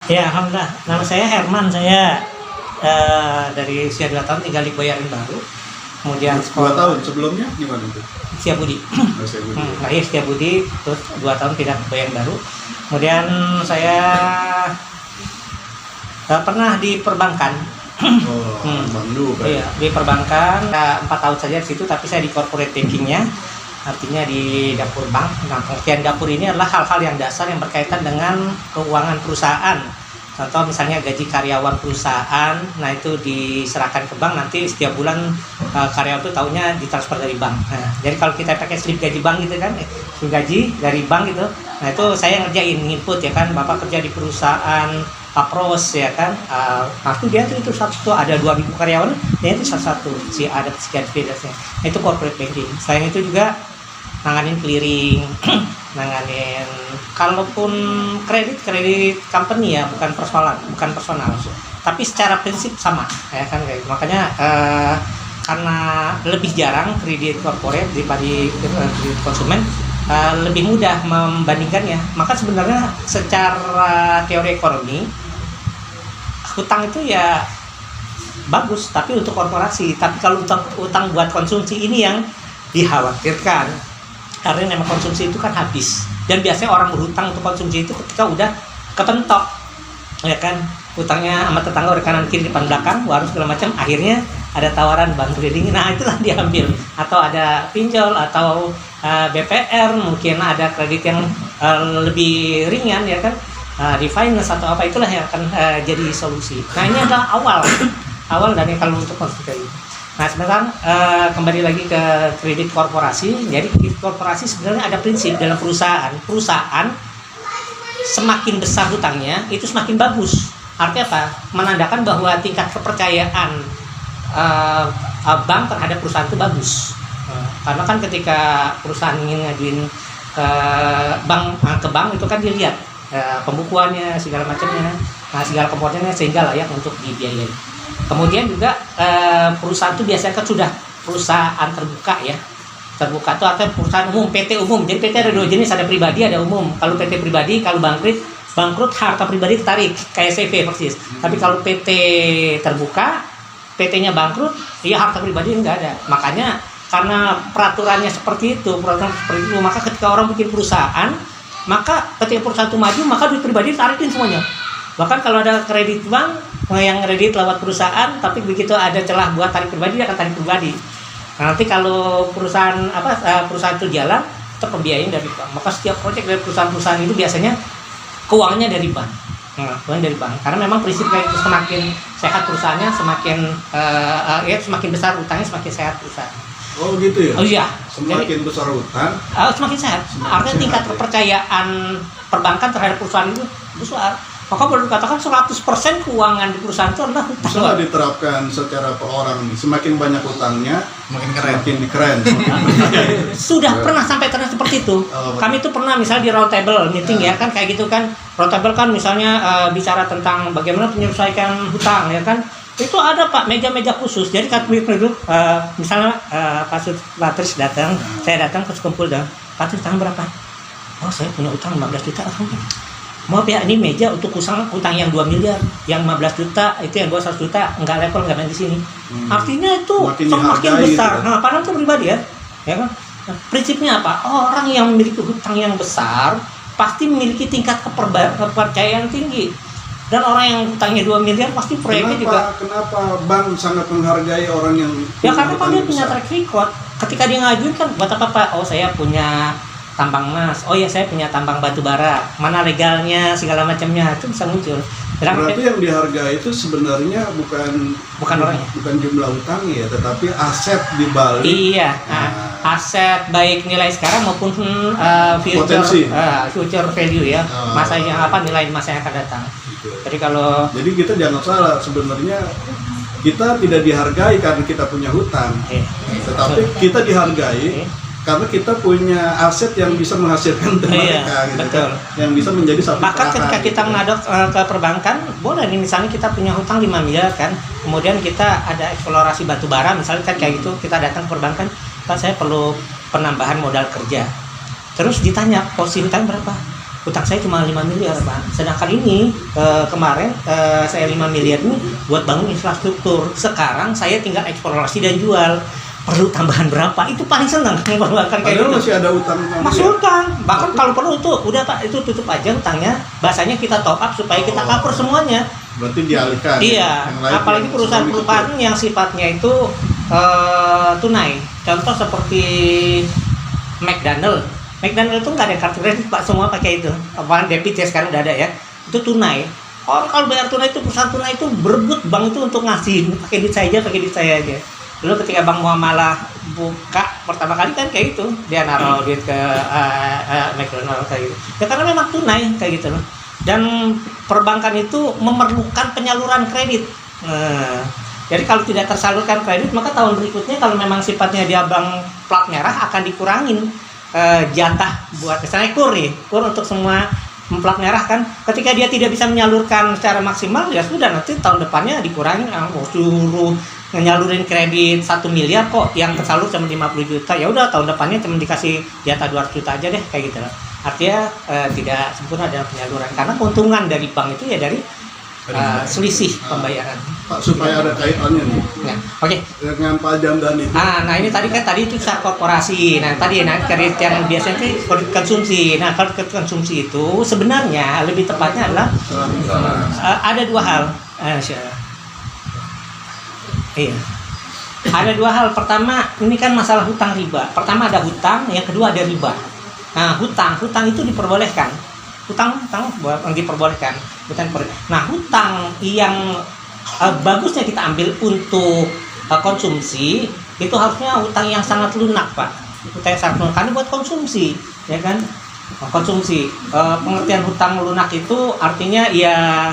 Ya, alhamdulillah. Nama saya Herman. Saya dari usia 2 tahun tinggal di Boyarin Baru. Kemudian 2 tahun sebelumnya gimana tuh? Setiabudi. Setiabudi. Lahir Setiabudi, terus 2 tahun pindah ke Boyarin Baru. Kemudian saya pernah di perbankan. Bank dulu kan? Iya, di perbankan 4 tahun saja di situ, tapi saya di corporate bankingnya, artinya di dapur bank. Nah, pengertian dapur ini adalah hal-hal yang dasar yang berkaitan dengan keuangan perusahaan. Contoh misalnya gaji karyawan perusahaan, nah itu diserahkan ke bank, nanti setiap bulan karyawan itu tahunya ditransfer dari bank. Nah, jadi kalau kita pakai slip gaji bank gitu kan, slip gaji dari bank gitu, nah itu saya ngerjain input ya kan, Bapak kerja di perusahaan Papros ya kan, nah itu dia itu satu ada 2.000 karyawan, dia itu satu si ada sekian figurnya, itu corporate banking. Selain itu juga nanganin clearing, nanganin kalaupun kredit company ya, bukan personal, tapi secara prinsip sama ya kan, kayak makanya karena lebih jarang kredit corporate daripada kredit konsumen, lebih mudah membandingkannya. Maka sebenarnya secara teori ekonomi hutang itu ya bagus, tapi untuk korporasi. Tapi kalau utang buat konsumsi ini yang dikhawatirkan, karena memang konsumsi itu kan habis, dan biasanya orang berhutang untuk konsumsi itu ketika udah kepentok ya kan, hutangnya sama tetangga udah kanan kiri depan belakang, harus segala macam, akhirnya ada tawaran bank kredit, nah itulah diambil, atau ada pinjol atau BPR, mungkin ada kredit yang lebih ringan ya kan, di finance atau apa, itulah yang akan jadi solusi. Nah ini adalah awal dari kalau untuk konsumsi. Nah sekarang kembali lagi ke kredit korporasi. Jadi kredit korporasi sebenarnya ada prinsip dalam perusahaan semakin besar hutangnya itu semakin bagus. Artinya apa? Menandakan bahwa tingkat kepercayaan bank terhadap perusahaan itu bagus. Karena kan ketika perusahaan ingin ngajuin ke bank itu kan dilihat pembukuannya, segala macamnya, segala komponennya, sehingga layak untuk dibiayai. Kemudian juga perusahaan itu biasanya kan sudah perusahaan terbuka ya. Terbuka itu artinya perusahaan umum, PT umum. Jadi PT ada 2 jenis, ada pribadi, ada umum. Kalau PT pribadi, kalau bangkrut harta pribadi ditarik, kayak CV persis. Tapi kalau PT terbuka, PT-nya bangkrut, ya harta pribadi enggak ada. Makanya karena peraturan seperti itu, maka ketika orang bikin perusahaan, maka ketika perusahaan itu maju, maka duit pribadi ditarikin semuanya. Bahkan kalau ada kredit bank yang kredit lewat perusahaan, tapi begitu ada celah buat tarik pribadi, dia akan tarik pribadi. Nah, nanti kalau perusahaan itu jalan, tetap pembiayaan dari bank. Maka setiap proyek dari perusahaan-perusahaan itu biasanya keuangannya dari bank. Keuangan dari bank. Karena memang prinsipnya itu semakin sehat perusahaannya, semakin besar utangnya, semakin sehat perusahaan. Oh gitu ya? Oh iya. Semakin besar utang, semakin sehat. Artinya tingkat kepercayaan perbankan terhadap perusahaan itu besar. Maka boleh dikatakan 100% keuangan di perusahaan itu adalah hutang. Bisa diterapkan secara per orang nih. Semakin banyak hutangnya, makin keren. Sudah pernah sampai ternyata seperti itu. Kami itu pernah misalnya di round table meeting ya kan, kayak gitu kan. Round table kan misalnya bicara tentang bagaimana penyelesaian hutang ya kan. Itu ada Pak meja-meja khusus. Jadi kami duduk misalnya Pak Patris datang, saya datang ke kumpul dah. Patris utang berapa? Oh, saya punya utang 15 juta. Maaf ya, ini meja untuk utang yang 2 miliar, yang 15 juta, itu yang 100 juta, enggak level, enggak main di sini. Artinya itu semakin besar. Gitu. Nah, padahal itu pribadi ya kan? Nah, prinsipnya apa? Orang yang memiliki hutang yang besar pasti memiliki tingkat kepercayaan tinggi. Dan orang yang hutangnya 2 miliar pasti proyeknya juga. Kenapa bank sangat menghargai orang yang ya karena dia punya track record. Ketika dia ngajuin kan buat apa Pak? Oh, saya punya tambang emas, oh ya saya punya tambang batu bara, mana legalnya segala macamnya, itu bisa muncul. Berarti yang dihargai itu sebenarnya bukan orangnya, bukan jumlah utangnya ya, tetapi aset di balik. Iya, aset baik nilai sekarang maupun future value ya, nilai masa yang akan datang. Gitu. Jadi kita jangan salah, sebenarnya kita tidak dihargai karena kita punya hutang, tetapi kita dihargai karena kita punya aset yang bisa menghasilkan mereka, gitu betul. Kan? Yang bisa menjadi satu maka ketika kita menghadap ke perbankan, boleh nih misalnya kita punya hutang 5 miliar kan, kemudian kita ada eksplorasi batu bara misalnya kan kayak gitu, kita datang ke perbankan, Pak saya perlu penambahan modal kerja, terus ditanya posisi hutang berapa, utang saya cuma 5 miliar Pak. Sedangkan ini kemarin saya 5 miliar ini buat bangun infrastruktur. Sekarang saya tinggal eksplorasi dan jual. Perlu tambahan berapa? Itu paling senang mengeluarkan kayak gitu. Masih ada utang. Masih utang. Bahkan kalau perlu itu udah Pak, itu tutup aja utangnya. Bahasanya kita top up supaya kita cover semuanya. Berarti dialihkan. Iya. Apalagi perusahaan-perusahaan yang sifatnya itu tunai. Contoh seperti McDonald itu nggak ada kartu kredit Pak, semua pakai itu. Apaan debit ya sekarang udah ada ya. Itu tunai. Orang kalau bayar tunai itu perusahaan tunai itu berebut bank itu untuk ngasih pakai duit saya aja. Dulu ketika Bank Muamalah buka pertama kali kan kayak gitu, dia naruh duit ke McDonald kayak gitu. Ya karena memang tunai kayak gitu loh. Dan perbankan itu memerlukan penyaluran kredit. Jadi kalau tidak tersalurkan kredit maka tahun berikutnya kalau memang sifatnya dia bank plat merah akan dikurangin jatah buat misalnya kur untuk semua plat merah kan, ketika dia tidak bisa menyalurkan secara maksimal ya sudah nanti tahun depannya dikurangin suruh nyalurin kredit 1 miliar kok yang tersalur cuma 50 juta, ya udah tahun depannya cuma dikasih jatah 200 juta aja deh kayak gitu loh. Artinya tidak sempurna dalam penyaluran karena keuntungan dari bank itu ya dari selisih pembayaran. Pak, supaya ada kaitannya nih. Nah, oke. Dengan pajam dan itu. Nah ini tadi itu secara korporasi. Nah tadi kredit yang biasanya kredit konsumsi. Nah kalau kredit konsumsi itu sebenarnya lebih tepatnya adalah ada dua hal. Iya. Ada dua hal. Pertama, ini kan masalah hutang riba. Pertama ada hutang, yang kedua ada riba. Nah, hutang itu diperbolehkan. Hutang diperbolehkan. Nah, hutang yang bagusnya kita ambil untuk konsumsi itu harusnya hutang yang sangat lunak, Pak. Hutang yang sangat lunak karena buat konsumsi, ya kan? Konsumsi. Pengertian hutang lunak itu artinya ya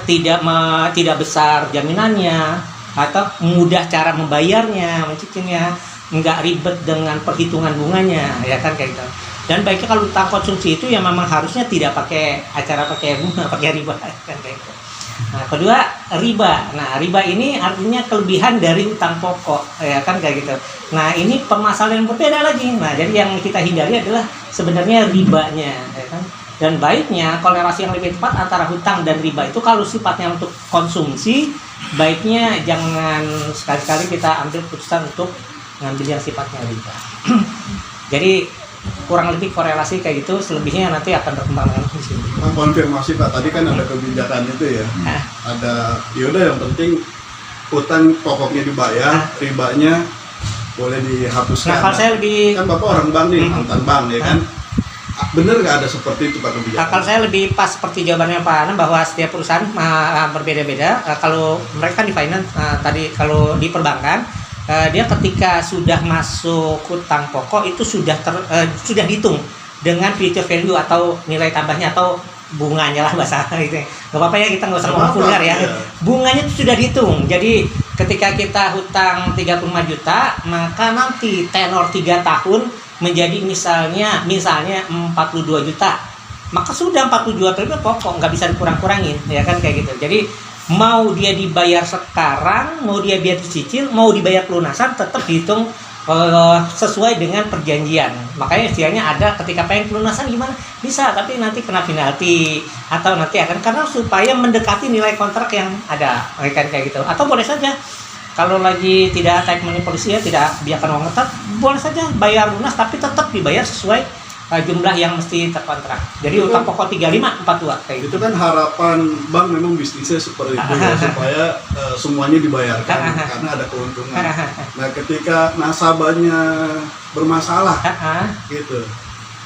tidak besar jaminannya, atau mudah cara membayarnya, mencicilnya, nggak ribet dengan perhitungan bunganya, ya kan kayak gitu. Dan baiknya kalau utang konsumsi itu yang memang harusnya tidak pakai bunga, pakai riba, kan kayak gitu. Nah, kedua riba. Nah, riba ini artinya kelebihan dari utang pokok, ya kan kayak gitu. Nah, ini permasalahan yang berbeda lagi. Nah, jadi yang kita hindari adalah sebenarnya ribanya, ya kan. Dan baiknya kolerasi yang lebih tepat antara hutang dan riba itu kalau sifatnya untuk konsumsi, baiknya jangan sekali-kali kita ambil keputusan untuk ngambil yang sifatnya riba. Jadi kurang lebih korelasi kayak gitu, selebihnya nanti akan berkembang di sini. Konfirmasi Pak, tadi kan ada kebijakan itu ya. Ada, yaudah yang penting utang pokoknya dibayar, ribanya boleh dihapuskan. Nah, kalau saya lebih kan Bapak orang bank nih, mantan bank ya kan. Bener nggak ada seperti itu Pak kebijakan? Kalau saya lebih pas seperti jawabannya Pak Anam bahwa setiap perusahaan berbeda-beda. Kalau mereka di finance tadi kalau di perbankan dia ketika sudah masuk hutang pokok itu sudah dihitung dengan future value atau nilai tambahnya atau bunganya lah bahasa itu. Gak apa-apa ya, kita nggak usah ngomong vulgar ya. Bunganya itu sudah dihitung. Jadi ketika kita hutang 35 juta maka nanti tenor 3 tahun menjadi misalnya 42 juta, maka sudah 42 triliun pokok, nggak bisa dikurang-kurangin, ya kan kayak gitu. Jadi mau dia dibayar sekarang, mau dia biar dicicil, mau dibayar pelunasan, tetap dihitung sesuai dengan perjanjian. Makanya istilahnya ada ketika pengen pelunasan gimana bisa, tapi nanti kena penalti atau nanti akan karena supaya mendekati nilai kontrak yang ada, kayak gitu. Atau boleh saja kalau lagi tidak tarik money policy ya, tidak biarkan uang tetap, boleh saja bayar lunas tapi tetap dibayar sesuai jumlah yang mesti terkontrak. Jadi utang pokok 35 42 kayak gitu. Itu kan harapan bank memang bisnisnya seperti itu ya, supaya semuanya dibayarkan karena ada keuntungan. Nah, ketika nasabahnya bermasalah gitu.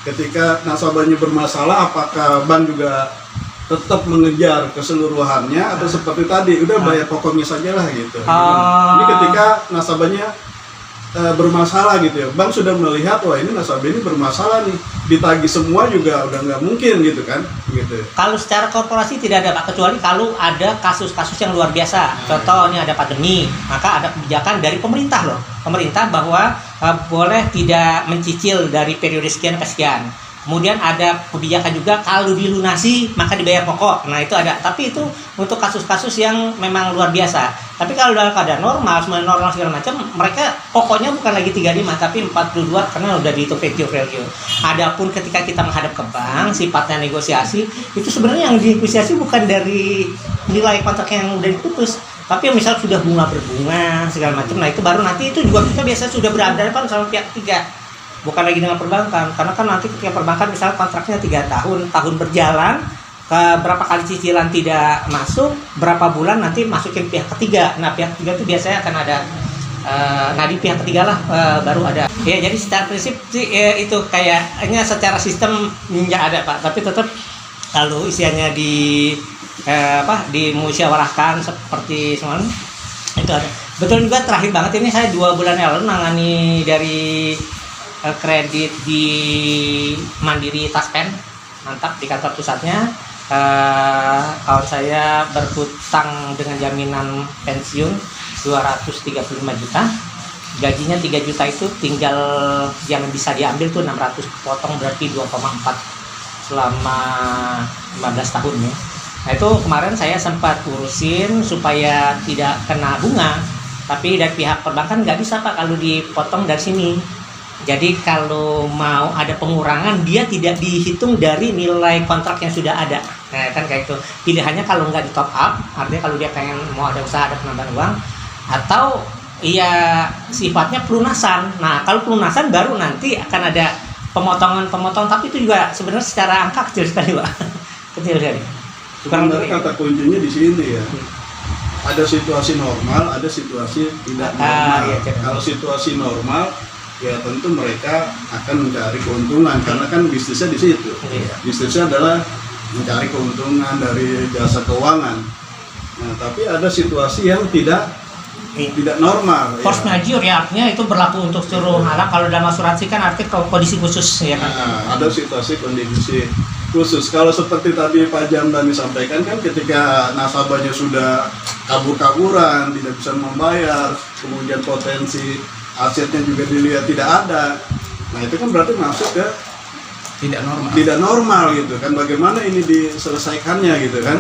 Ketika nasabahnya bermasalah, apakah bank juga tetap mengejar keseluruhannya atau seperti tadi udah bayar pokoknya sajalah gitu. Ini ketika nasabahnya bermasalah gitu ya, bank sudah melihat wah ini nasabah ini bermasalah nih, ditagih semua juga udah nggak mungkin gitu kan gitu. Kalau secara korporasi tidak ada Pak, kecuali kalau ada kasus-kasus yang luar biasa. Contoh ini ada pandemi, maka ada kebijakan dari pemerintah bahwa boleh tidak mencicil dari periode sekian ke sekian. Kemudian ada kebijakan juga kalau dilunasi maka dibayar pokok. Nah itu ada. Tapi itu untuk kasus-kasus yang memang luar biasa. Tapi kalau dalam keadaan normal, semuanya normal segala macam, mereka pokoknya bukan lagi 35 tapi 42 karena udah dihitung value. Adapun ketika kita menghadap ke bank, sifatnya negosiasi, itu sebenarnya yang dinegosiasi bukan dari nilai kontrak yang udah diputus, tapi misal sudah bunga berbunga segala macam. Nah itu baru nanti itu juga kita biasa sudah berhadapan sama pihak ketiga. Bukan lagi dengan perbankan, karena kan nanti ketika perbankan misalnya kontraknya 3 tahun berjalan, berapa kali cicilan tidak masuk, berapa bulan nanti masukin pihak ketiga. Nah pihak ketiga itu biasanya akan ada, nah di pihak ketiga lah baru ada. Ya jadi secara prinsip sih itu kayaknya secara sistem nggak ada Pak, tapi tetap kalau isiannya dimusyawarahkan seperti semalam itu ada. Betul juga terakhir banget ini saya 2 bulan yang lalu nangani dari kredit di Mandiri Taspen, mantap di kantor pusatnya. Kawan saya berhutang dengan jaminan pensiun 235 juta, gajinya 3 juta itu tinggal yang bisa diambil tuh 600 potong berarti 2,4 selama 15 tahun ya. Nah itu kemarin saya sempat urusin supaya tidak kena bunga, tapi dari pihak perbankan nggak bisa Pak kalau dipotong dari sini. Jadi kalau mau ada pengurangan dia tidak dihitung dari nilai kontrak yang sudah ada. Nah kan kayak itu. Pilihannya kalau nggak di top up, artinya kalau dia pengen mau ada usaha, ada penambahan uang, atau iya sifatnya pelunasan. Nah kalau pelunasan baru nanti akan ada pemotongan, tapi itu juga sebenarnya secara angka kecil sekali Pak. Kecil sekali. Sebenarnya kata kuncinya di sini ya. Ada situasi normal, ada situasi tidak normal. Iya, kalau situasi normal ya tentu mereka akan mencari keuntungan karena kan bisnisnya di situ. Bisnisnya adalah mencari keuntungan dari jasa keuangan. Nah, tapi ada situasi yang tidak normal. Force majeure ya, artinya itu berlaku untuk seluruh alam. Kalau dalam asuransi kan artinya kondisi khusus ya kan. Nah, ada situasi kondisi khusus. Kalau seperti tadi Pak Jamdani sampaikan kan ketika nasabahnya sudah kabur-kaburan, tidak bisa membayar, kemudian potensi asetnya juga dilihat tidak ada. Nah itu kan berarti masuk ke tidak normal gitu kan. Bagaimana ini diselesaikannya gitu kan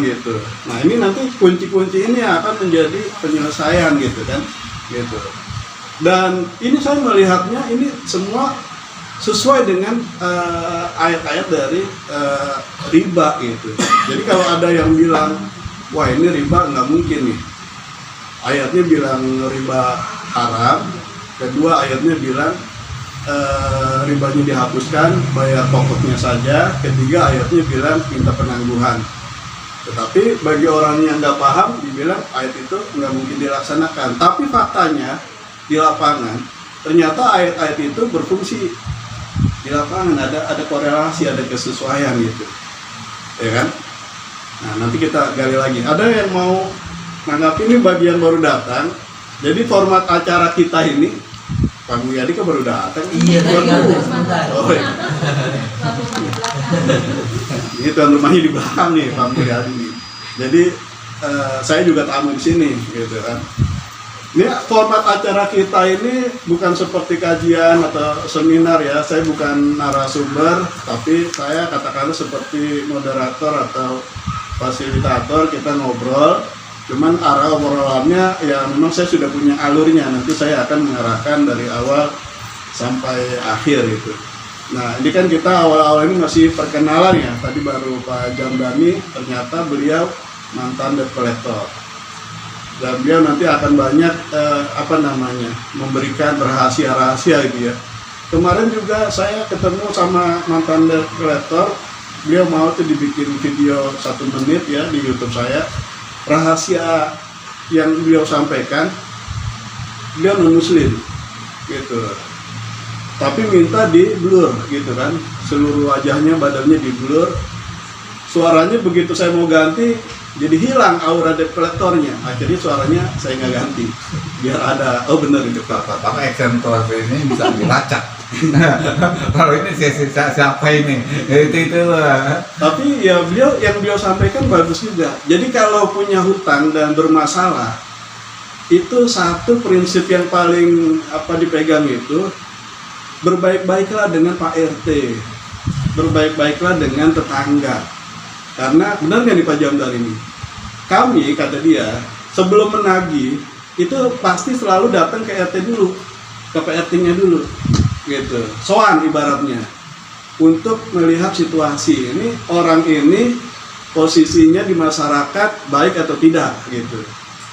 gitu. Nah ini nanti kunci-kunci ini akan menjadi penyelesaian gitu kan gitu. Dan ini saya melihatnya ini semua sesuai dengan ayat-ayat dari riba gitu. Jadi kalau ada yang bilang wah ini riba, nggak mungkin nih. Ayatnya bilang riba haram, kedua ayatnya bilang ribanya dihapuskan, bayar pokoknya saja, ketiga ayatnya bilang minta penangguhan. Tetapi bagi orang yang nggak paham dibilang ayat itu nggak mungkin dilaksanakan, tapi faktanya di lapangan ternyata ayat-ayat itu berfungsi di lapangan, ada korelasi, ada kesesuaian gitu ya kan. Nah nanti kita gali lagi. Ada yang mau menanggapi, ini bagian baru datang. Jadi format acara kita ini, Pak Mulyadi kan baru datang. Iya, sebentar. Oh, iya. Ini tuan rumahnya di belakang nih, Pak Mulyadi. Jadi saya juga tamu di sini, gitu kan. Ini format acara kita ini bukan seperti kajian atau seminar ya. Saya bukan narasumber, tapi saya katakanlah seperti moderator atau fasilitator, kita ngobrol. Cuman arah obrolannya ya memang saya sudah punya alurnya, nanti saya akan mengarahkan dari awal sampai akhir gitu. Nah ini kan kita awal-awal ini masih perkenalan ya, tadi baru Pak Jamdani, ternyata beliau mantan debt collector. Dan beliau nanti akan banyak memberikan rahasia-rahasia gitu ya. Kemarin juga saya ketemu sama mantan debt collector, beliau mau tuh dibikin video 1 menit ya di YouTube saya. Rahasia yang beliau sampaikan, beliau non muslim gitu, tapi minta di blur gitu kan, seluruh wajahnya, badannya di blur, suaranya begitu saya mau ganti jadi hilang aura debt collectornya, akhirnya suaranya saya nggak ganti biar ada, oh bener itu Pak, Tapi eksemplar ini bisa dilacak. Kalau ini siapa ini? Itu lah. Tapi ya beliau sampaikan bagus juga. Jadi kalau punya hutang dan bermasalah, itu satu prinsip yang paling dipegang itu berbaik-baiklah dengan Pak RT. berbaik-baiklah dengan tetangga. Karena benar nggak nih Pak Jamdar ini? Kami, kata dia, sebelum menagih itu pasti selalu datang ke RT dulu, ke PRT-nya dulu, gitu. Soan ibaratnya, untuk melihat situasi ini orang ini posisinya di masyarakat baik atau tidak, gitu.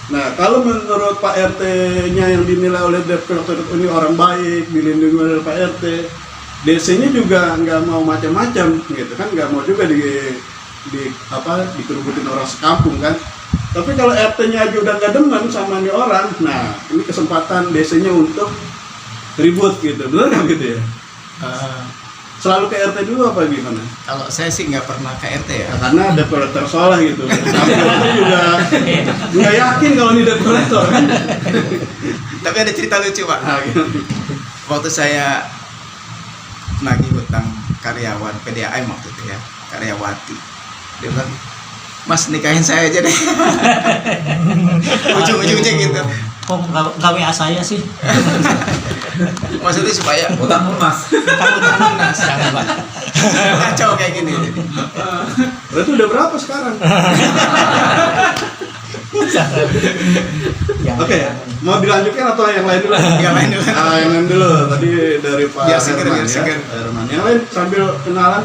Nah, kalau menurut Pak RT-nya yang dinilai oleh Direktur ini orang baik, dilindungi oleh Pak RT, DC-nya juga nggak mau macam-macam, gitu kan, nggak mau juga dikerubutin orang sekampung kan. Tapi kalau RT-nya aja udah nggak demen sama nih orang, nah ini kesempatan DC-nya untuk ribut gitu, benar nggak gitu ya? Selalu ke RT dulu apa gimana? Kalau saya sih nggak pernah ke RT ya. Nah, karena ada kolektor soalnya gitu. Tapi RT juga nggak yakin kalau ini ada kolektor kan. Tapi ada cerita lucu Pak. Nah, gitu. Waktu saya nagih hutang karyawan PDAM waktu itu ya, karyawati. Dia bilang, Mas nikahin saya aja deh. Ujung-ujungnya gitu. Kok nggak WA saya sih? Maksudnya supaya Utang lunas. lunas. Jangan, Pak. Kacau kayak gini. Berarti udah berapa sekarang? Oke, mau dilanjutkan atau yang lain dulu? Yang lain dulu. Yang lain dulu. Tadi dari Pak Biar seger, Herman biar ya. seger. Pak Herman. Yang lain sambil kenalan.